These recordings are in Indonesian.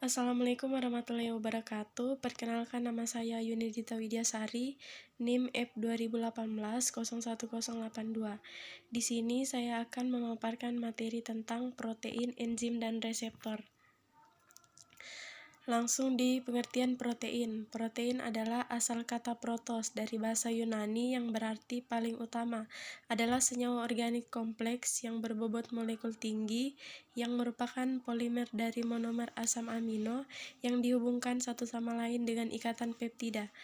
Assalamualaikum warahmatullahi wabarakatuh. Perkenalkan, nama saya Yunidita Widyasari, NIM F2018-01082. Di sini saya akan memaparkan materi tentang protein, enzim, dan reseptor. Langsung di pengertian protein. Protein adalah asal kata protos dari bahasa Yunani yang berarti paling utama. Adalah senyawa organik kompleks yang berbobot molekul tinggi yang merupakan polimer dari monomer asam amino yang dihubungkan satu sama lain dengan ikatan peptida.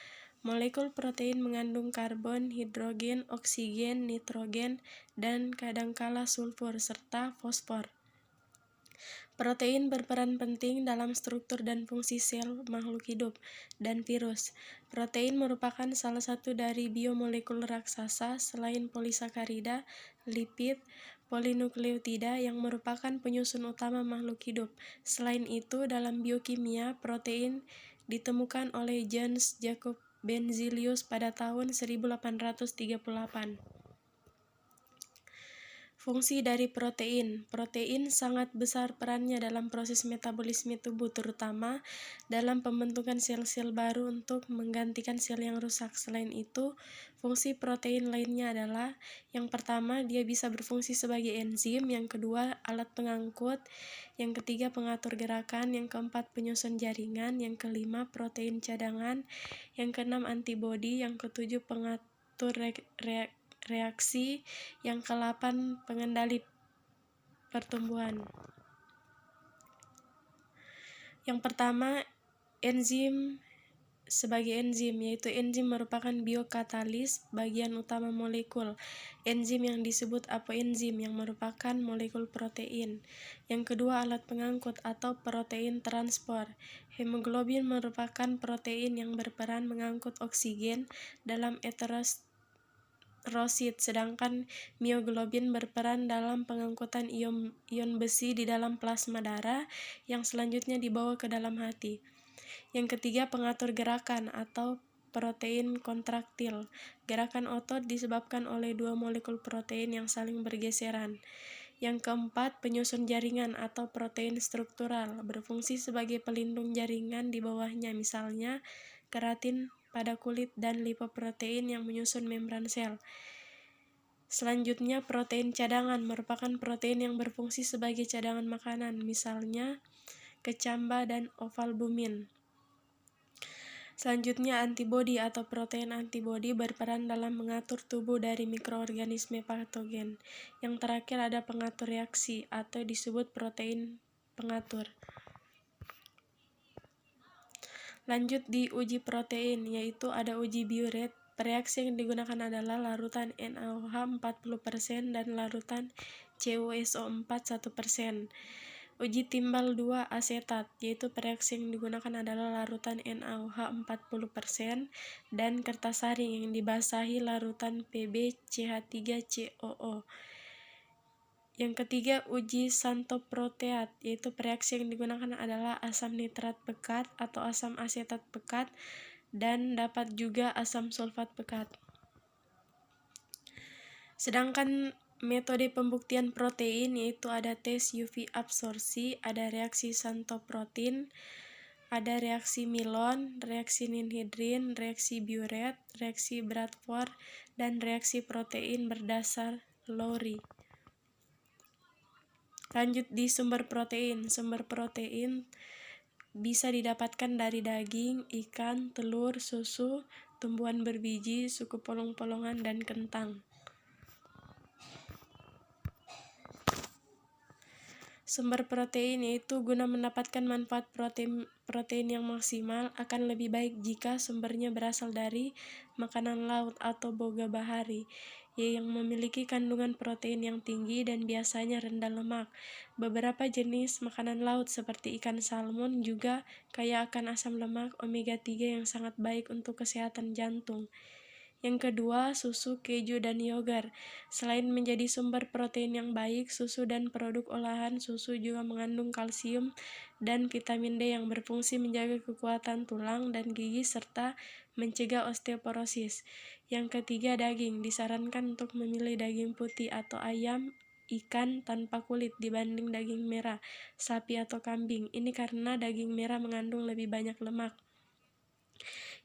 Molekul protein mengandung karbon, hidrogen, oksigen, nitrogen, dan kadangkala sulfur serta fosfor. Protein berperan penting dalam struktur dan fungsi sel makhluk hidup dan virus. Protein merupakan salah satu dari biomolekul raksasa selain polisakarida, lipid, polinukleotida yang merupakan penyusun utama makhluk hidup. Selain itu, dalam biokimia, protein ditemukan oleh Jöns Jacob Berzelius pada tahun 1838. Fungsi dari protein. Protein sangat besar perannya dalam proses metabolisme tubuh, terutama dalam pembentukan sel-sel baru untuk menggantikan sel yang rusak. Selain itu, fungsi protein lainnya adalah: yang pertama, dia bisa berfungsi sebagai enzim; yang kedua, alat pengangkut; yang ketiga, pengatur gerakan; yang keempat, penyusun jaringan; yang kelima, protein cadangan; yang keenam, antibodi; yang ketujuh, pengatur reaksi; yang ke-8, pengendali pertumbuhan. Yang pertama, enzim. Sebagai enzim, yaitu enzim merupakan biokatalis bagian utama molekul. Enzim yang disebut apoenzim yang merupakan molekul protein. Yang kedua, alat pengangkut atau protein transport. Hemoglobin merupakan protein yang berperan mengangkut oksigen dalam eterosit, sedangkan mioglobin berperan dalam pengangkutan ion besi di dalam plasma darah yang selanjutnya dibawa ke dalam hati. Yang ketiga, pengatur gerakan atau protein kontraktil. Gerakan otot disebabkan oleh dua molekul protein yang saling bergeseran. Yang keempat, penyusun jaringan atau protein struktural, berfungsi sebagai pelindung jaringan di bawahnya, misalnya keratin pada kulit dan lipoprotein yang menyusun membran sel. Selanjutnya, protein cadangan merupakan protein yang berfungsi sebagai cadangan makanan, misalnya kecamba dan ovalbumin. Selanjutnya, antibodi atau protein antibodi berperan dalam mengatur tubuh dari mikroorganisme patogen. Yang terakhir ada pengatur reaksi atau disebut protein pengatur. Lanjut di uji protein, yaitu ada uji Biuret. Reaksi yang digunakan adalah larutan NaOH 40% dan larutan CuSO4 1%. Uji timbal 2 asetat, yaitu reaksi yang digunakan adalah larutan NaOH 40% dan kertas saring yang dibasahi larutan PbCH3COO. Yang ketiga, uji xanthoproteat, yaitu reaksi yang digunakan adalah asam nitrat pekat atau asam asetat pekat dan dapat juga asam sulfat pekat. Sedangkan metode pembuktian protein yaitu ada tes UV absorpsi, ada reaksi xanthoprotein, ada reaksi Milon, reaksi ninhidrin, reaksi Biuret, reaksi Bradford, dan reaksi protein berdasar Lowry. Lanjut di sumber protein. Sumber protein bisa didapatkan dari daging, ikan, telur, susu, tumbuhan berbiji, suku polong-polongan, dan kentang. Sumber protein yaitu guna mendapatkan manfaat protein yang maksimal, akan lebih baik jika sumbernya berasal dari makanan laut atau boga bahari yang memiliki kandungan protein yang tinggi dan biasanya rendah lemak. Beberapa jenis makanan laut seperti ikan salmon juga kaya akan asam lemak omega 3 yang sangat baik untuk kesehatan jantung. Yang kedua, susu, keju, dan yogurt. Selain menjadi sumber protein yang baik, susu dan produk olahan susu juga mengandung kalsium dan vitamin D yang berfungsi menjaga kekuatan tulang dan gigi serta mencegah osteoporosis. Yang ketiga, daging. Disarankan untuk memilih daging putih atau ayam, ikan tanpa kulit dibanding daging merah, sapi atau kambing. Ini karena daging merah mengandung lebih banyak lemak.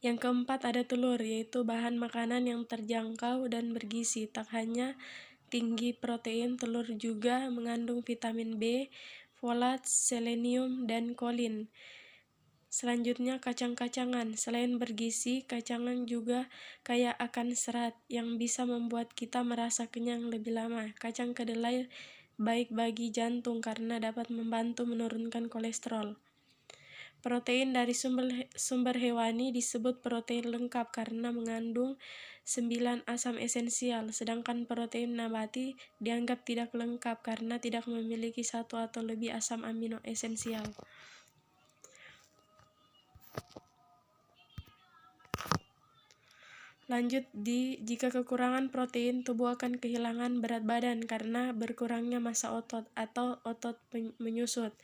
Yang keempat ada telur, yaitu bahan makanan yang terjangkau dan bergizi. Tak hanya tinggi protein, telur juga mengandung vitamin B, folat, selenium, dan kolin. Selanjutnya kacang-kacangan. Selain bergizi, kacangan juga kaya akan serat yang bisa membuat kita merasa kenyang lebih lama. Kacang kedelai baik bagi jantung karena dapat membantu menurunkan kolesterol. Protein dari sumber hewani disebut protein lengkap karena mengandung 9 asam esensial, sedangkan protein nabati dianggap tidak lengkap karena tidak memiliki satu atau lebih asam amino esensial. Lanjut jika kekurangan protein, tubuh akan kehilangan berat badan karena berkurangnya massa otot atau otot menyusut.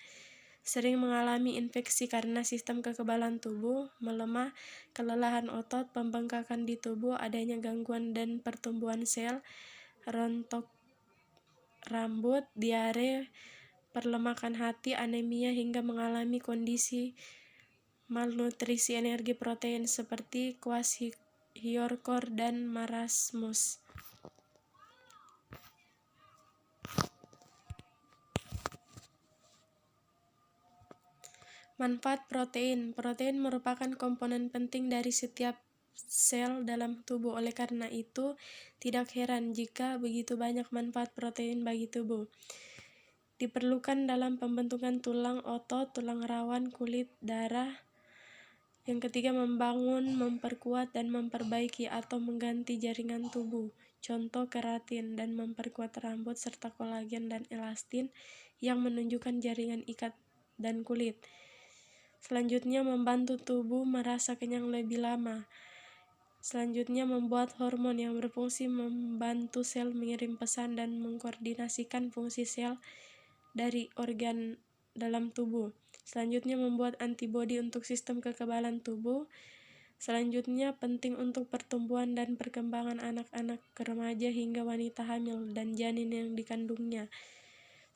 Sering mengalami infeksi karena sistem kekebalan tubuh melemah, kelelahan otot, pembengkakan di tubuh, adanya gangguan dan pertumbuhan sel, rontok rambut, diare, perlemakan hati, anemia hingga mengalami kondisi malnutrisi energi protein seperti kwashiorkor dan marasmus. Manfaat protein. Protein merupakan komponen penting dari setiap sel dalam tubuh. Oleh karena itu, tidak heran jika begitu banyak manfaat protein bagi tubuh. Diperlukan dalam pembentukan tulang, otot, tulang rawan, kulit, darah. Yang ketiga, membangun, memperkuat, dan memperbaiki atau mengganti jaringan tubuh. Contoh keratin dan memperkuat rambut serta kolagen dan elastin yang menunjukkan jaringan ikat dan kulit. Selanjutnya, membantu tubuh merasa kenyang lebih lama. Selanjutnya, membuat hormon yang berfungsi membantu sel mengirim pesan dan mengkoordinasikan fungsi sel dari organ dalam tubuh. Selanjutnya, membuat antibodi untuk sistem kekebalan tubuh. Selanjutnya, penting untuk pertumbuhan dan perkembangan anak-anak, remaja hingga wanita hamil dan janin yang dikandungnya.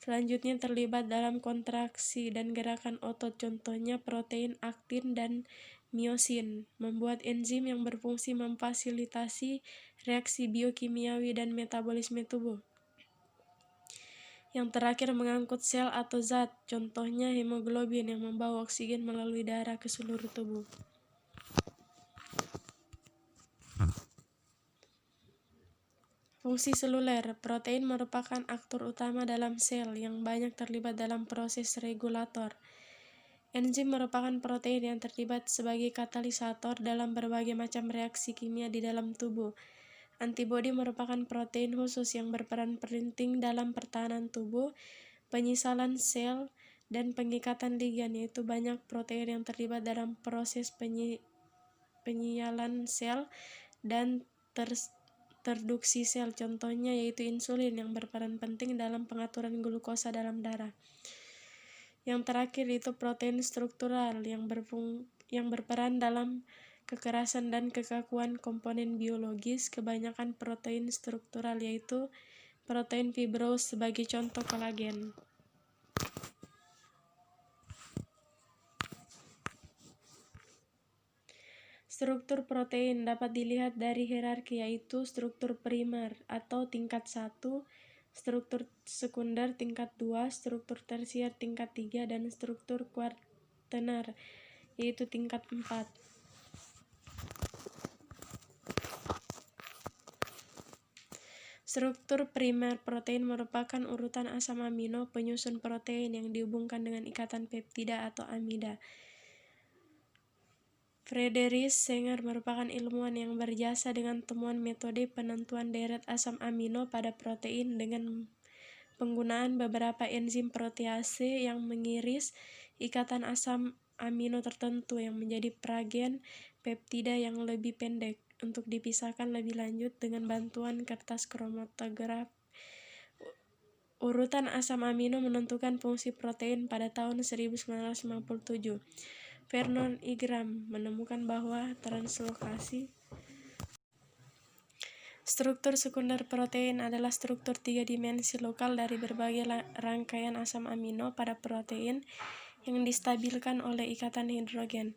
Selanjutnya, terlibat dalam kontraksi dan gerakan otot, contohnya protein aktin dan miosin, membuat enzim yang berfungsi memfasilitasi reaksi biokimiawi dan metabolisme tubuh. Yang terakhir, mengangkut sel atau zat, contohnya hemoglobin yang membawa oksigen melalui darah ke seluruh tubuh. Fungsi seluler. Protein merupakan aktor utama dalam sel yang banyak terlibat dalam proses regulator. Enzim merupakan protein yang terlibat sebagai katalisator dalam berbagai macam reaksi kimia di dalam tubuh. Antibodi merupakan protein khusus yang berperan penting dalam pertahanan tubuh, penyisalan sel, dan pengikatan ligan, yaitu banyak protein yang terlibat dalam proses penyialan sel dan terduksi sel, contohnya yaitu insulin yang berperan penting dalam pengaturan glukosa dalam darah. Yang terakhir itu protein struktural yang berperan dalam kekerasan dan kekakuan komponen biologis. Kebanyakan protein struktural yaitu protein fibros sebagai contoh kolagen. Struktur protein dapat dilihat dari hierarki, yaitu struktur primer atau tingkat 1, struktur sekunder tingkat 2, struktur tersier tingkat 3, dan struktur kuartener yaitu tingkat 4. Struktur primer protein merupakan urutan asam amino penyusun protein yang dihubungkan dengan ikatan peptida atau amida. Friedrich Sanger merupakan ilmuwan yang berjasa dengan temuan metode penentuan deret asam amino pada protein dengan penggunaan beberapa enzim protease yang mengiris ikatan asam amino tertentu yang menjadi fragen peptida yang lebih pendek untuk dipisahkan lebih lanjut dengan bantuan kertas kromatograf. Urutan asam amino menentukan fungsi protein pada tahun 1957. Vernon Ingram menemukan bahwa translokasi struktur sekunder protein adalah struktur 3 dimensi lokal dari berbagai rangkaian asam amino pada protein yang distabilkan oleh ikatan hidrogen.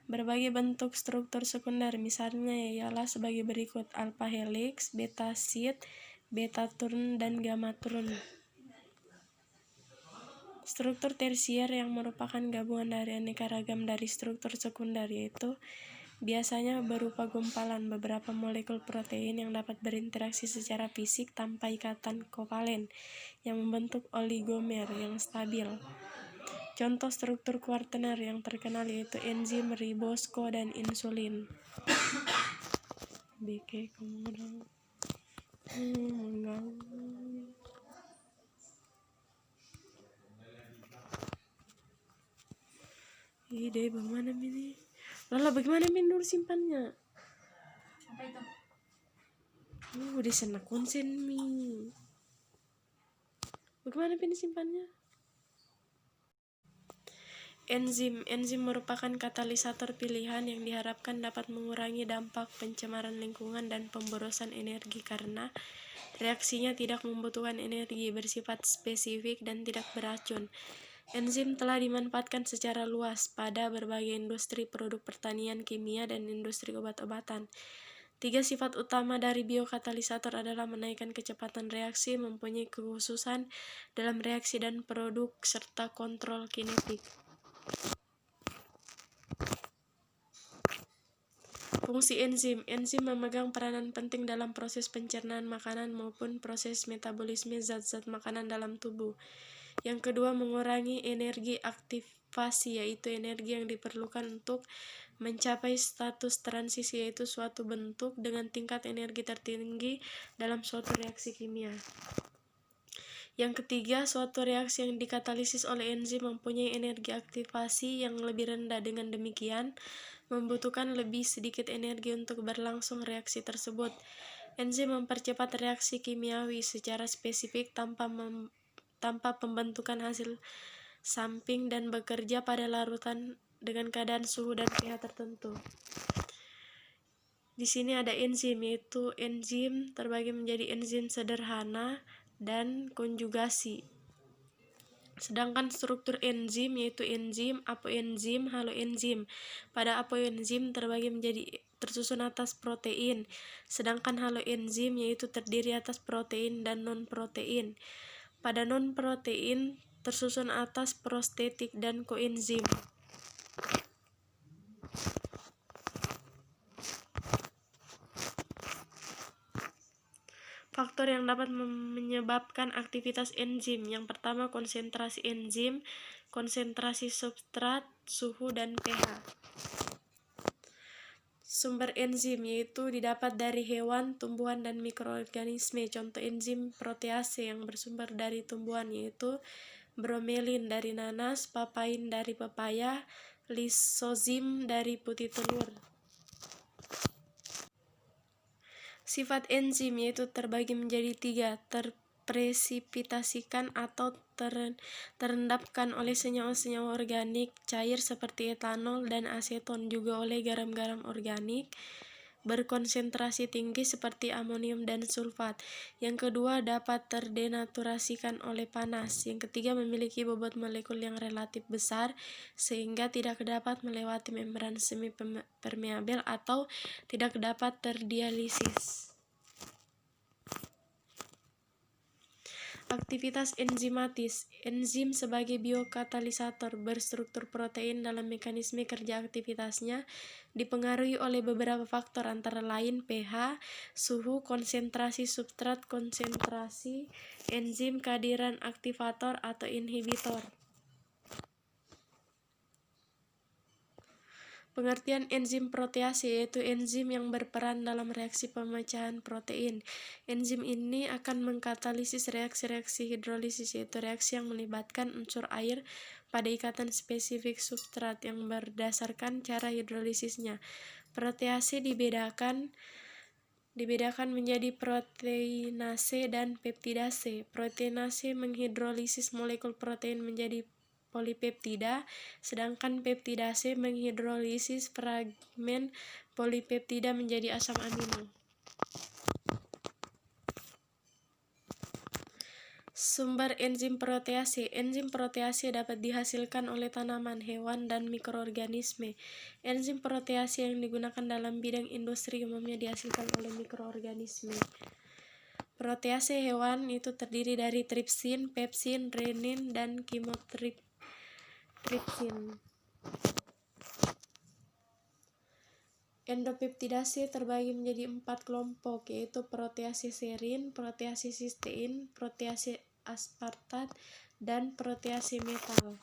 Berbagai bentuk struktur sekunder misalnya ialah sebagai berikut: alpha helix, beta sheet, beta turn, dan gamma turn. Struktur tersier yang merupakan gabungan dari aneka ragam dari struktur sekunder, yaitu biasanya berupa gumpalan beberapa molekul protein yang dapat berinteraksi secara fisik tanpa ikatan kovalen yang membentuk oligomer yang stabil. Contoh struktur kuartener yang terkenal yaitu enzim ribosco dan insulin. Ide bagaimana ini? Lala, bagaimana Nur simpannya? Apa itu? Udah sana konsen mi. Bagaimana simpannya? Enzim merupakan katalisator pilihan yang diharapkan dapat mengurangi dampak pencemaran lingkungan dan pemborosan energi karena reaksinya tidak membutuhkan energi, bersifat spesifik, dan tidak beracun. Enzim telah dimanfaatkan secara luas pada berbagai industri produk pertanian kimia dan industri obat-obatan. 3 sifat utama dari biokatalisator adalah menaikkan kecepatan reaksi, mempunyai kekhususan dalam reaksi dan produk, serta kontrol kinetik. Fungsi enzim. Enzim memegang peranan penting dalam proses pencernaan makanan maupun proses metabolisme zat-zat makanan dalam tubuh. Yang kedua, mengurangi energi aktivasi, yaitu energi yang diperlukan untuk mencapai status transisi, yaitu suatu bentuk dengan tingkat energi tertinggi dalam suatu reaksi kimia. Yang ketiga, suatu reaksi yang dikatalisis oleh enzim mempunyai energi aktivasi yang lebih rendah. Dengan demikian, membutuhkan lebih sedikit energi untuk berlangsung reaksi tersebut. Enzim mempercepat reaksi kimiawi secara spesifik tanpa pembentukan hasil samping dan bekerja pada larutan dengan keadaan suhu dan pH tertentu. Di sini ada enzim, yaitu enzim terbagi menjadi enzim sederhana dan konjugasi. Sedangkan struktur enzim yaitu enzim, apoenzim, haloenzim. Pada apoenzim terbagi menjadi tersusun atas protein, sedangkan haloenzim yaitu terdiri atas protein dan non-protein. Pada non-protein tersusun atas prostetik dan koenzim. Faktor yang dapat menyebabkan aktivitas enzim. Yang pertama, konsentrasi enzim, konsentrasi substrat, suhu, dan pH. Sumber enzim yaitu didapat dari hewan, tumbuhan, dan mikroorganisme. Contoh enzim protease yang bersumber dari tumbuhan yaitu bromelin dari nanas, papain dari pepaya, lisozim dari putih telur. Sifat enzim yaitu terbagi menjadi 3, terpresipitasikan atau terendapkan oleh senyawa-senyawa organik cair seperti etanol dan aseton, juga oleh garam-garam organik berkonsentrasi tinggi seperti amonium dan sulfat. Yang kedua, dapat terdenaturasikan oleh panas. Yang ketiga, memiliki bobot molekul yang relatif besar sehingga tidak dapat melewati membran semi permeabel atau tidak dapat terdialisis. Aktivitas enzimatis. Enzim sebagai biokatalisator berstruktur protein dalam mekanisme kerja aktivitasnya dipengaruhi oleh beberapa faktor antara lain pH, suhu, konsentrasi substrat, konsentrasi enzim, kehadiran aktivator atau inhibitor. Pengertian enzim protease yaitu enzim yang berperan dalam reaksi pemecahan protein. Enzim ini akan mengkatalisis reaksi-reaksi hidrolisis, yaitu reaksi yang melibatkan unsur air pada ikatan spesifik substrat yang berdasarkan cara hidrolisisnya. Protease dibedakan menjadi proteinase dan peptidase. Proteinase menghidrolisis molekul protein menjadi polipeptida, sedangkan peptidase menghidrolisis fragmen polipeptida menjadi asam amino. Sumber enzim protease. Enzim protease dapat dihasilkan oleh tanaman, hewan, dan mikroorganisme. Enzim protease yang digunakan dalam bidang industri umumnya dihasilkan oleh mikroorganisme. Protease hewan itu terdiri dari tripsin, pepsin, renin, dan chymotrypsin. Endopeptidase terbagi menjadi 4 kelompok, yaitu protease serin, protease sistein, protease aspartat, dan protease metal.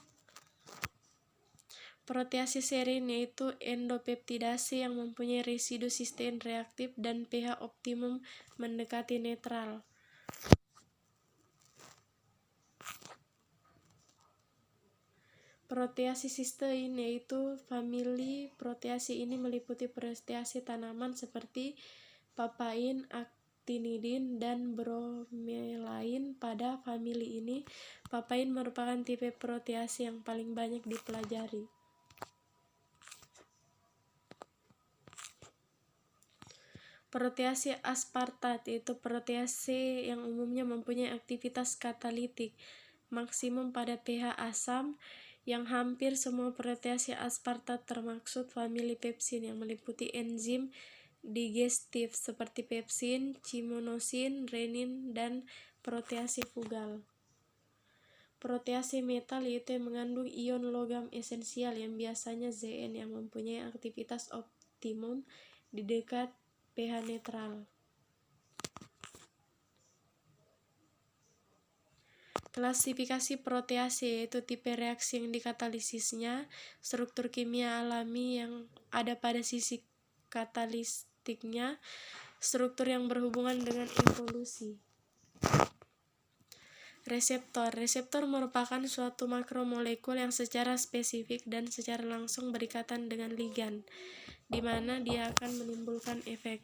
Protease serin yaitu endopeptidase yang mempunyai residu sistein reaktif dan pH optimum mendekati netral. Protease sistein yaitu famili protease ini meliputi protease tanaman seperti papain, actinidin, dan bromelain. Pada famili ini, papain merupakan tipe protease yang paling banyak dipelajari. Protease aspartat yaitu protease yang umumnya mempunyai aktivitas katalitik maksimum pada pH asam. Yang hampir semua protease aspartat termaksud famili pepsin yang meliputi enzim digestif seperti pepsin, chyminosin, renin, dan protease fugal. Protease metal yaitu yang mengandung ion logam esensial yang biasanya Zn yang mempunyai aktivitas optimum di dekat pH netral. Klasifikasi protease yaitu tipe reaksi yang dikatalisisnya, struktur kimia alami yang ada pada sisi katalistiknya, struktur yang berhubungan dengan evolusi. Reseptor merupakan suatu makromolekul yang secara spesifik dan secara langsung berikatan dengan ligan, di mana dia akan menimbulkan efek.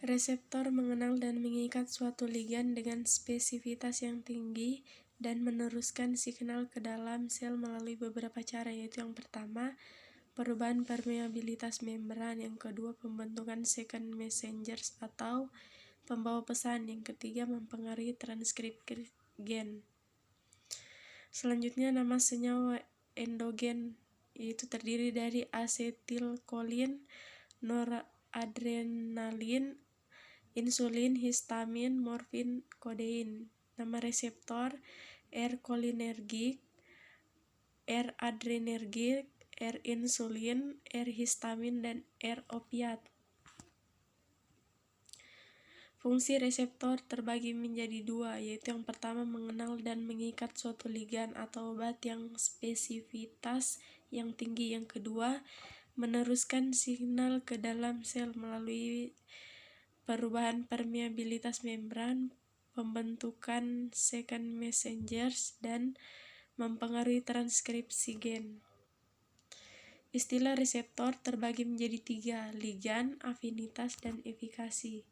Reseptor mengenal dan mengikat suatu ligan dengan spesifitas yang tinggi dan meneruskan signal ke dalam sel melalui beberapa cara, yaitu yang pertama, perubahan permeabilitas membran, yang kedua, pembentukan second messengers atau pembawa pesan, yang ketiga, mempengaruhi transkripsi gen. Selanjutnya, nama senyawa endogen yaitu terdiri dari asetilkolin, noradrenalin, insulin, histamin, morfin, kodein. Nama reseptor R-kolinergik, R-adrenergik, R-insulin, R-histamin, dan R-opiat. Fungsi reseptor terbagi menjadi dua, yaitu yang pertama mengenal dan mengikat suatu ligan atau obat yang spesifitas yang tinggi, yang kedua meneruskan signal ke dalam sel melalui perubahan permeabilitas membran, pembentukan second messengers, dan mempengaruhi transkripsi gen. Istilah reseptor terbagi menjadi tiga, ligan, afinitas, dan efikasi.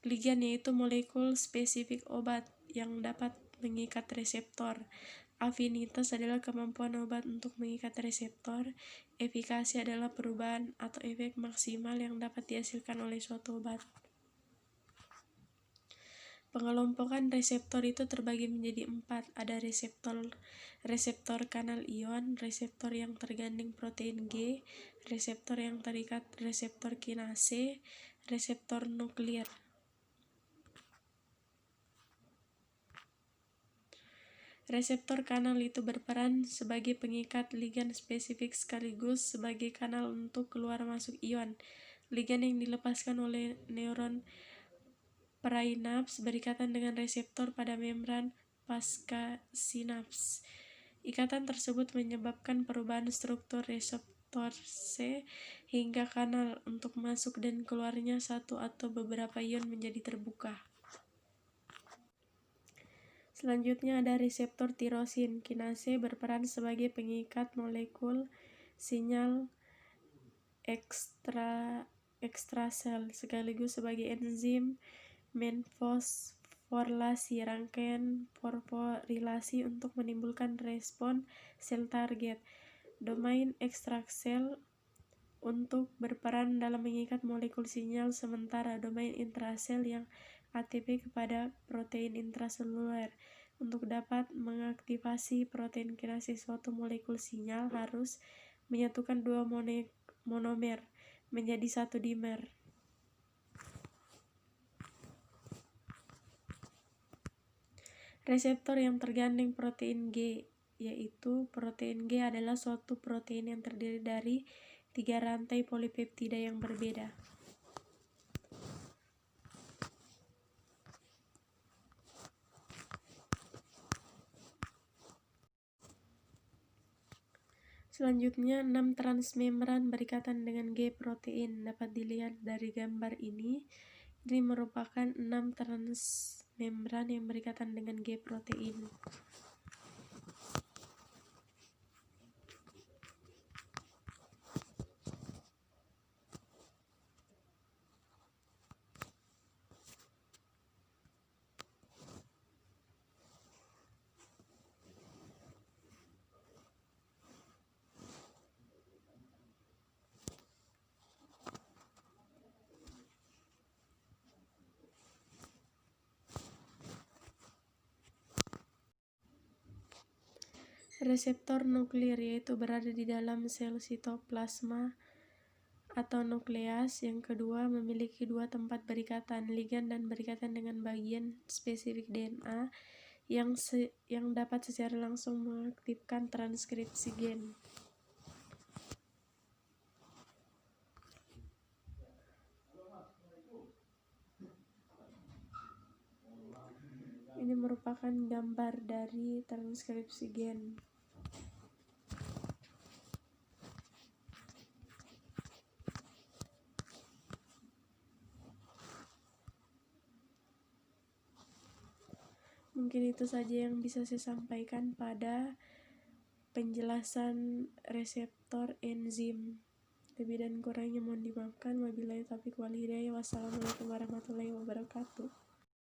Ligan yaitu molekul spesifik obat yang dapat mengikat reseptor. Afinitas adalah kemampuan obat untuk mengikat reseptor. Efikasi adalah perubahan atau efek maksimal yang dapat dihasilkan oleh suatu obat. Pengelompokan reseptor itu terbagi menjadi 4. Ada reseptor kanal ion, reseptor yang tergandeng protein G, reseptor yang terikat reseptor kinase, reseptor nuklir. Reseptor kanal itu berperan sebagai pengikat ligan spesifik sekaligus sebagai kanal untuk keluar masuk ion. Ligan yang dilepaskan oleh neuron prainaps berikatan dengan reseptor pada membran pasca sinaps. Ikatan tersebut menyebabkan perubahan struktur reseptor C hingga kanal untuk masuk dan keluarnya satu atau beberapa ion menjadi terbuka. Selanjutnya ada reseptor tirosin. Kinase berperan sebagai pengikat molekul sinyal ekstrasel sekaligus sebagai enzim menfosforilasi rangkaian fosforilasi untuk menimbulkan respon sel target. Domain ekstraksel untuk berperan dalam mengikat molekul sinyal, sementara domain intrasel yang ATP kepada protein intraseluler. Untuk dapat mengaktifasi protein kinase suatu molekul sinyal harus menyatukan dua monomer menjadi satu dimer. Reseptor yang tergandeng protein G, yaitu protein G adalah suatu protein yang terdiri dari 3 rantai polipeptida yang berbeda. Selanjutnya, 6 transmembran berikatan dengan G protein dapat dilihat dari gambar ini. Ini merupakan 6 transmembran yang berikatan dengan G protein. Reseptor nuklir yaitu berada di dalam sel sitoplasma atau nukleus. Yang kedua, memiliki 2 tempat berikatan, ligan dan berikatan dengan bagian spesifik DNA yang dapat secara langsung mengaktifkan transkripsi gen. Ini merupakan gambar dari transkripsi gen. Mungkin itu saja yang bisa saya sampaikan pada penjelasan reseptor enzim. Lebih dan kurangnya mohon dimaafkan. Wabillahi taufiq wal hidayah. Wassalamualaikum warahmatullahi wabarakatuh.